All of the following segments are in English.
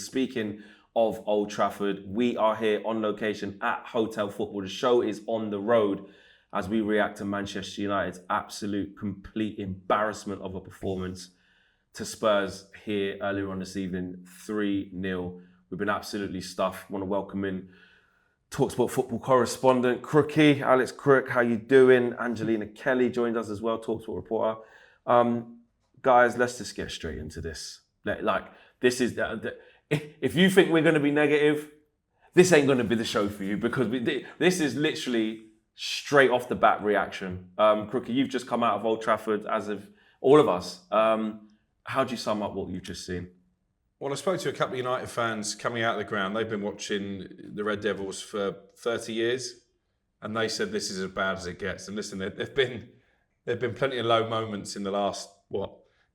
speaking of Old Trafford, we are here on location at Hotel Football. The show is on the road as we react to Manchester United's absolute complete embarrassment of a performance to Spurs here earlier on this evening, 3-0. We've been absolutely stuffed. Want to welcome in talkSPORT football correspondent Crookie, Alex Crook. How you doing? Angelina Kelly joined us as well, talkSPORT reporter. Guys, let's just get straight into this. This is if you think we're going to be negative, this ain't going to be the show for you, because this is literally straight off the bat reaction. Crookie, you've just come out of Old Trafford, as of all of us. How do you sum up what you've just seen? Well, I spoke to a couple of United fans coming out of the ground. They've been watching the Red Devils for 30 years, and they said this is as bad as it gets. And listen, there've been plenty of low moments in the last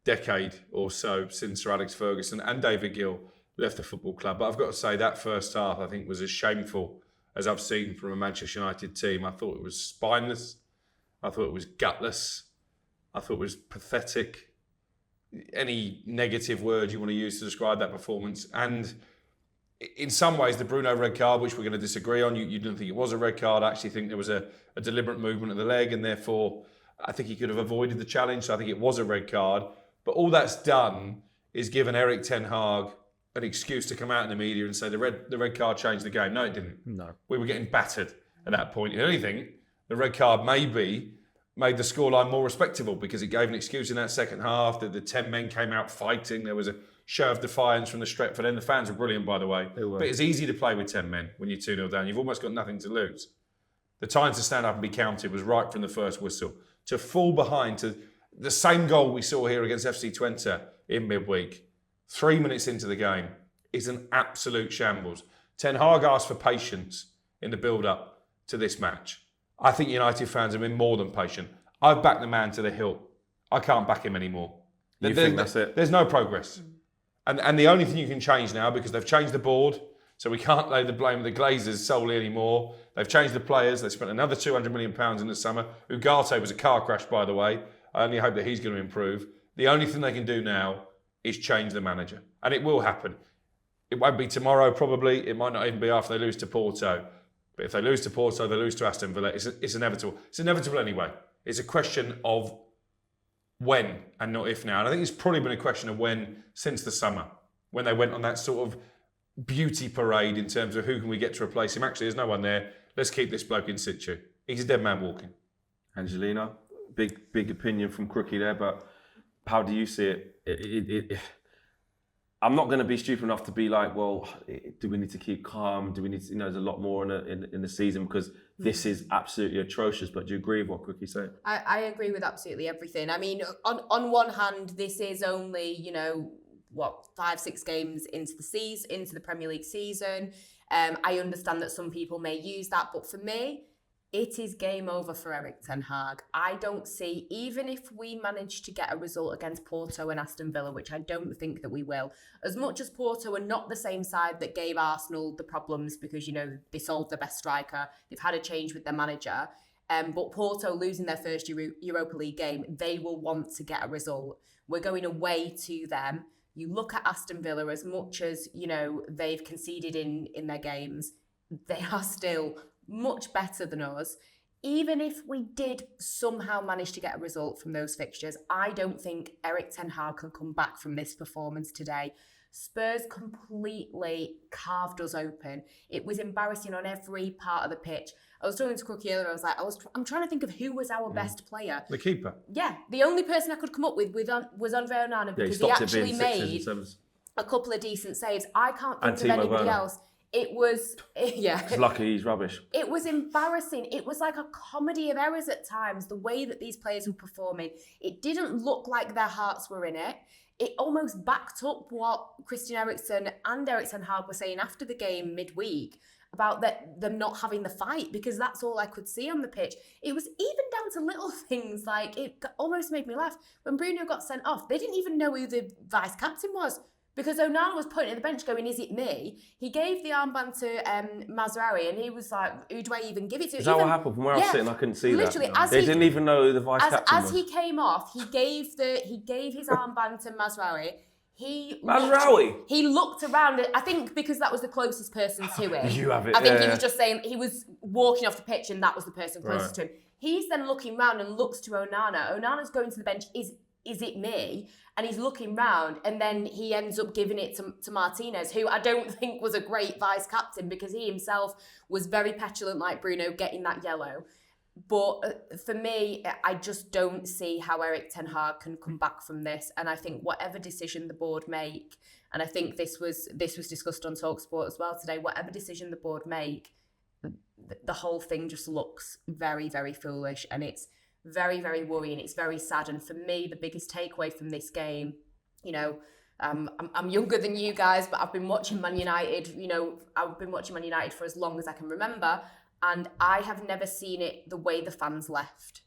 decade or so since Sir Alex Ferguson and David Gill left the football club. But I've got to say that first half, I think, was as shameful as I've seen from a Manchester United team. I thought it was spineless. I thought it was gutless. I thought it was pathetic. Any negative word you want to use to describe that performance. And in some ways, the Bruno red card, which we're going to disagree on, you didn't think it was a red card. I actually think there was a deliberate movement of the leg, and therefore I think he could have avoided the challenge. So I think it was a red card. But all that's done is given Erik ten Hag an excuse to come out in the media and say the red card changed the game. No, it didn't. No. We were getting battered at that point. If anything, the red card maybe made the scoreline more respectable, because it gave an excuse in that second half that the 10 men came out fighting. There was a show of defiance from the Stretford end. The fans were brilliant, by the way. They were. But it's easy to play with 10 men when you're 2-0 down. You've almost got nothing to lose. The time to stand up and be counted was right from the first whistle. To fall behind to the same goal we saw here against FC Twente in midweek, 3 minutes into the game, is an absolute shambles. Ten Hag asked for patience in the build-up to this match. I think United fans have been more than patient. I've backed the man to the hilt. I can't back him anymore. You think that's it? There's no progress. And the only thing you can change now, because they've changed the board, so we can't lay the blame of the Glazers solely anymore. They've changed the players. They spent another £200 million in the summer. Ugarte was a car crash, by the way. I only hope that he's going to improve. The only thing they can do now is change the manager. And it will happen. It won't be tomorrow, probably. It might not even be after they lose to Porto. But if they lose to Porto, they lose to Aston Villa. It's inevitable. It's inevitable anyway. It's a question of when and not if now. And I think it's probably been a question of when since the summer, when they went on that sort of beauty parade in terms of who can we get to replace him. Actually, there's no one there. Let's keep this bloke in situ. He's a dead man walking. Angelina, big opinion from Crookie there, but how do you see it? I'm not going to be stupid enough to be like, well, do we need to keep calm? Do we need to, there's a lot more in the season, because this is absolutely atrocious. But do you agree with what Crookie said? I agree with absolutely everything. I mean, on one hand, this is only, 5-6 games into the season, into the Premier League season. I understand that some people may use that, but for me, it is game over for Erik ten Hag. I don't see, even if we manage to get a result against Porto and Aston Villa, which I don't think that we will, as much as Porto are not the same side that gave Arsenal the problems because, they sold their best striker, they've had a change with their manager, but Porto losing their first Europa League game, they will want to get a result. We're going away to them. You look at Aston Villa, as much as, they've conceded in their games, they are still much better than us. Even if we did somehow manage to get a result from those fixtures, I don't think Erik ten Hag can come back from this performance today. Spurs completely carved us open. It was embarrassing on every part of the pitch. I was talking to Crookie earlier, I'm trying to think of who was our best player. The keeper. Yeah, the only person I could come up with was Andre Onana, because he actually made a couple of decent saves. I can't think of anybody else. It was, He's lucky he's rubbish. It was embarrassing. It was like a comedy of errors at times, the way that these players were performing. It didn't look like their hearts were in it. It almost backed up what Christian Eriksen and Erik ten Hag were saying after the game midweek about them not having the fight, because that's all I could see on the pitch. It was even down to little things, like it almost made me laugh. When Bruno got sent off, they didn't even know who the vice captain was, because Onana was pointing at the bench going, is it me? He gave the armband to Mazraoui, and he was like, who do I even give it to? Is that what happened? From where I was sitting, I couldn't see literally, that. They didn't even know who the vice captain was. As he came off, he gave his armband to Mazraoui. He looked around. I think because that was the closest person to him. You have it. I think he was just saying he was walking off the pitch and that was the person closest to him. He's then looking round and looks to Onana. Onana's going to the bench. Is it me? And he's looking round, and then he ends up giving it to Martinez, who I don't think was a great vice captain because he himself was very petulant like Bruno, getting that yellow. But for me, I just don't see how Erik ten Hag can come back from this. And I think whatever decision the board make, and I think this was discussed on talkSPORT as well today, whatever decision the board make, the whole thing just looks very, very foolish. And it's very, very worrying. It's very sad. And for me, the biggest takeaway from this game, I'm younger than you guys, but I've been watching Man United, I've been watching Man United for as long as I can remember. And I have never seen it the way the fans left.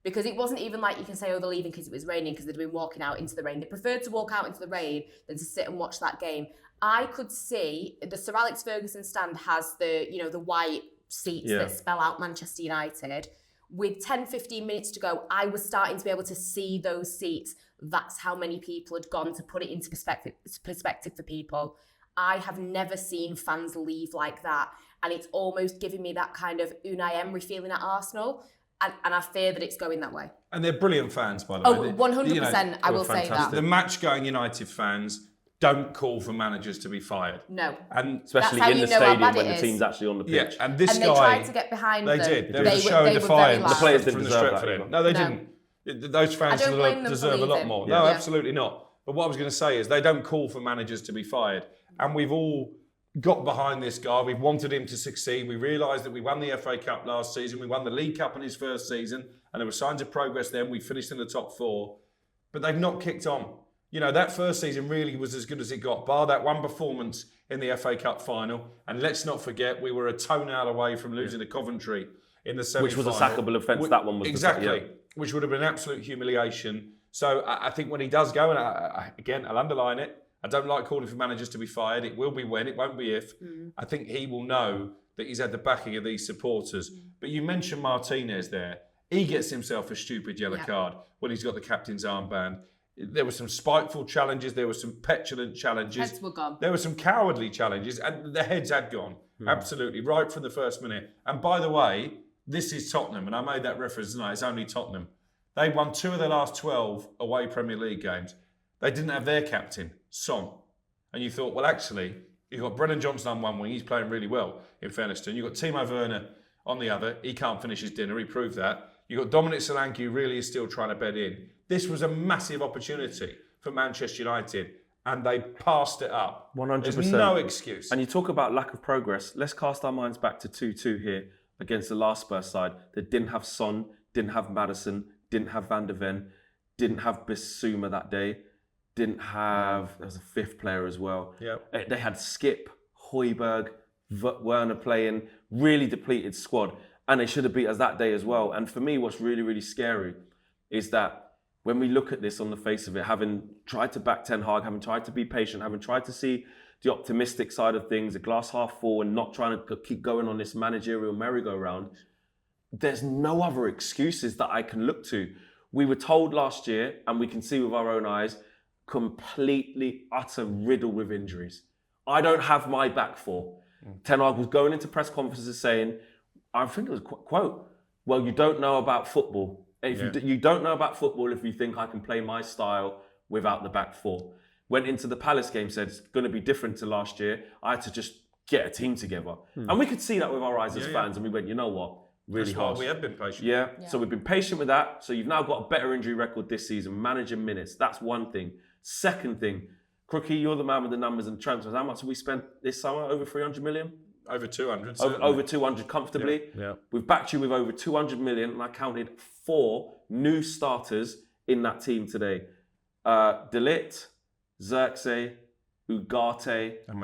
Because it wasn't even like you can say, oh, they're leaving because it was raining, because they'd been walking out into the rain. They preferred to walk out into the rain than to sit and watch that game. I could see the Sir Alex Ferguson stand has the white seats that spell out Manchester United. With 10, 15 minutes to go, I was starting to be able to see those seats. That's how many people had gone, to put it into perspective for people. I have never seen fans leave like that. And it's almost giving me that kind of Unai Emery feeling at Arsenal. And I fear that it's going that way. And they're brilliant fans, by the way. 100%, I will say that. The match-going United fans don't call for managers to be fired. No. And especially in the stadium when the team's actually on the pitch. Yeah, and this guy... they tried to get behind them. They did. There was a show of defiance. The players didn't deserve that. No, they didn't. Those fans deserve a lot more. No, absolutely not. But what I was going to say is they don't call for managers to be fired. And we've all got behind this guy. We've wanted him to succeed. We realised that we won the FA Cup last season. We won the League Cup in his first season. And there were signs of progress then. We finished in the top 4. But they've not kicked on. That first season really was as good as it got, bar that one performance in the FA Cup final. And let's not forget, we were a toenail away from losing to Coventry in the semi-final. Which was a sackable offence, that one was. Exactly, which would have been an absolute humiliation. So I think when he does go, and again, I'll underline it, I don't like calling for managers to be fired. It will be when, it won't be if. I think he will know that he's had the backing of these supporters. But you mentioned Martinez there. He gets himself a stupid yellow card when he's got the captain's armband. There were some spiteful challenges. There were some petulant challenges. Heads were gone. There were some cowardly challenges, and the heads had gone. Absolutely, right from the first minute. And by the way, this is Tottenham, and I made that reference tonight. It's only Tottenham. They won 2 of their last 12 away Premier League games. They didn't have their captain, Son. And you thought, well, actually, you've got Brennan Johnson on one wing. He's playing really well, in fairness to him. You've got Timo Werner on the other. He can't finish his dinner. He proved that. You've got Dominic Solanke, who really is still trying to bed in. This was a massive opportunity for Manchester United, and they passed it up. 100%. There's no excuse. And you talk about lack of progress. Let's cast our minds back to 2-2 here against the last Spurs side that didn't have Son, didn't have Maddison, didn't have Van der Ven, didn't have Bissouma that day, didn't have, there was a 5th player as well. Yep. They had Skip, Højbjerg, Werner playing, really depleted squad. And they should have beat us that day as well. And for me, what's really, really scary is that when we look at this on the face of it, having tried to back Ten Hag, having tried to be patient, having tried to see the optimistic side of things, the glass half full, and not trying to keep going on this managerial merry-go-round, there's no other excuses that I can look to. We were told last year, and we can see with our own eyes, completely utter riddled with injuries. I don't have my back 4. Ten Hag was going into press conferences saying, I think it was quote, well, you don't know about football. You don't know about football if you think I can play my style without the back 4. Went into the Palace game, said it's going to be different to last year. I had to just get a team together. And we could see that with our eyes as fans. And we went, you know what? Really hard. We have been patient. Yeah. So we've been patient with that. So you've now got a better injury record this season, managing minutes. That's one thing. Second thing, Crookie, you're the man with the numbers and transfers. How much have we spent this summer? Over 300 million? Over 200. Over 200 comfortably. Yeah. We've backed you with over 200 million, and I counted 4 new starters in that team today. De Ligt, Xerxes, Ugarte, and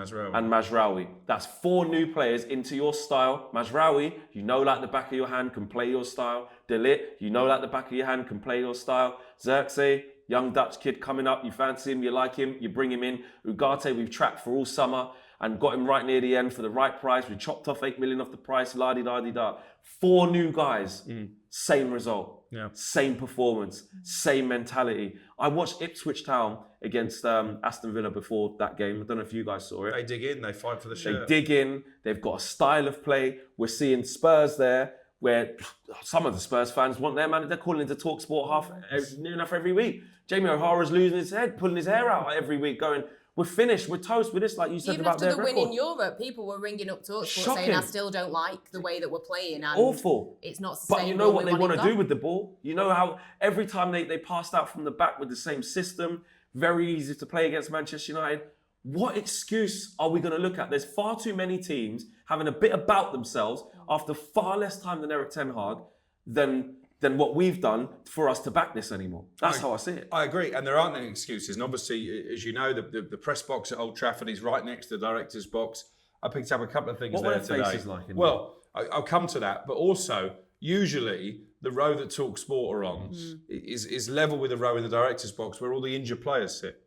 Mazraoui. That's 4 new players into your style. Mazraoui, you know like the back of your hand, can play your style. De Ligt, you know like the back of your hand, can play your style. Xerxes, young Dutch kid coming up, you fancy him, you like him, you bring him in. Ugarte, we've tracked for all summer. and got him right near the end for the right price. We chopped off 8 million off the price, la-di-da-di-da. 4 new guys, same result, same performance, same mentality. I watched Ipswich Town against Aston Villa before that game. I don't know if you guys saw it. They dig in, they fight for the shirt. They dig in, they've got a style of play. We're seeing Spurs there, where some of the Spurs fans want their man. They're calling into talkSPORT near enough every week. Jamie O'Hara's losing his head, pulling his hair out every week, going, we're finished, we're toast with this, like you said Even about after their the record. win in Europe, people were ringing up talkSPORT saying, I still don't like the way that we're playing. And awful. It's not sustainable. But you know what they want to do with with the ball? You know how every time they passed out from the back with the same system, very easy to play against Manchester United. What excuse are we going to look at? There's far too many teams having a bit about themselves after far less time than Eric Ten Hag than what we've done for us to back this anymore. That's how I see it. I agree, and there aren't any excuses. And obviously, as you know, the press box at Old Trafford is right next to the director's box. I picked up a couple of things What there were their today. faces like in Well, I'll come to that, but also, usually, the row that talkSPORT are on is level with the row in the director's box where all the injured players sit.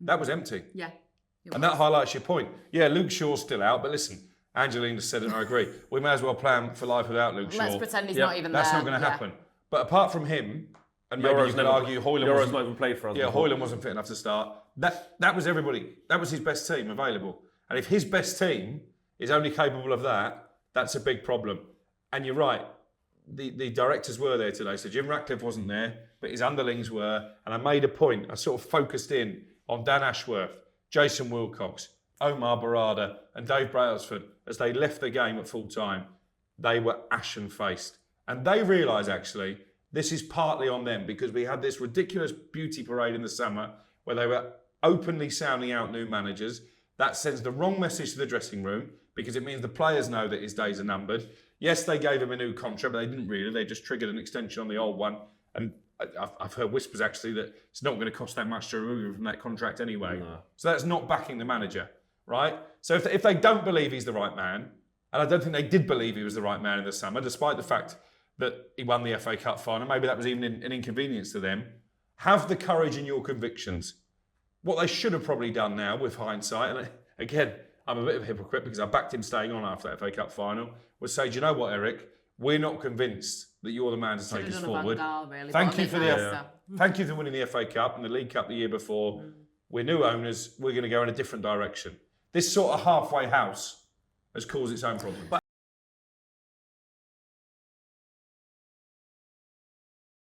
That was empty. Yeah. And that highlights your point. Yeah, Luke Shaw's still out, but listen, Angelina said it and I agree. We may as well plan for life without Luke Shaw. Let's pretend he's not even That's there. not going to happen. But apart from him, and maybe Euros you could never- argue Hoyland Euros wasn't, not even played for us. yeah, before. Hoyland wasn't fit enough to start. That was everybody. That was his best team available. And if his best team is only capable of that, that's a big problem. And you're right. The directors were there today. So Jim Ratcliffe wasn't there, but his underlings were. And I made a point. I sort of focused in on Dan Ashworth, Jason Wilcox, Omar Barada and Dave Brailsford as they left the game at full time. They were ashen-faced. And they realise, actually, this is partly on them because we had this ridiculous beauty parade in the summer where they were openly sounding out new managers. That sends the wrong message to the dressing room because it means the players know that his days are numbered. Yes, they gave him a new contract, but they didn't really. They just triggered an extension on the old one. And I've heard whispers, actually, that it's not going to cost that much to remove him from that contract anyway. No. So that's not backing the manager, right? So if they don't believe he's the right man, and I don't think they did believe he was the right man in the summer, despite the fact that he won the FA Cup final, maybe that was even an inconvenience to them, have the courage in your convictions. What they should have probably done now, with hindsight, and again, I'm a bit of a hypocrite because I backed him staying on after that FA Cup final, was say, do you know what, Eric? We're not convinced that you're the man to take us forward. Thank you for thank you for winning the FA Cup and the League Cup the year before. We're new owners. We're going to go in a different direction. This sort of halfway house has caused its own problems.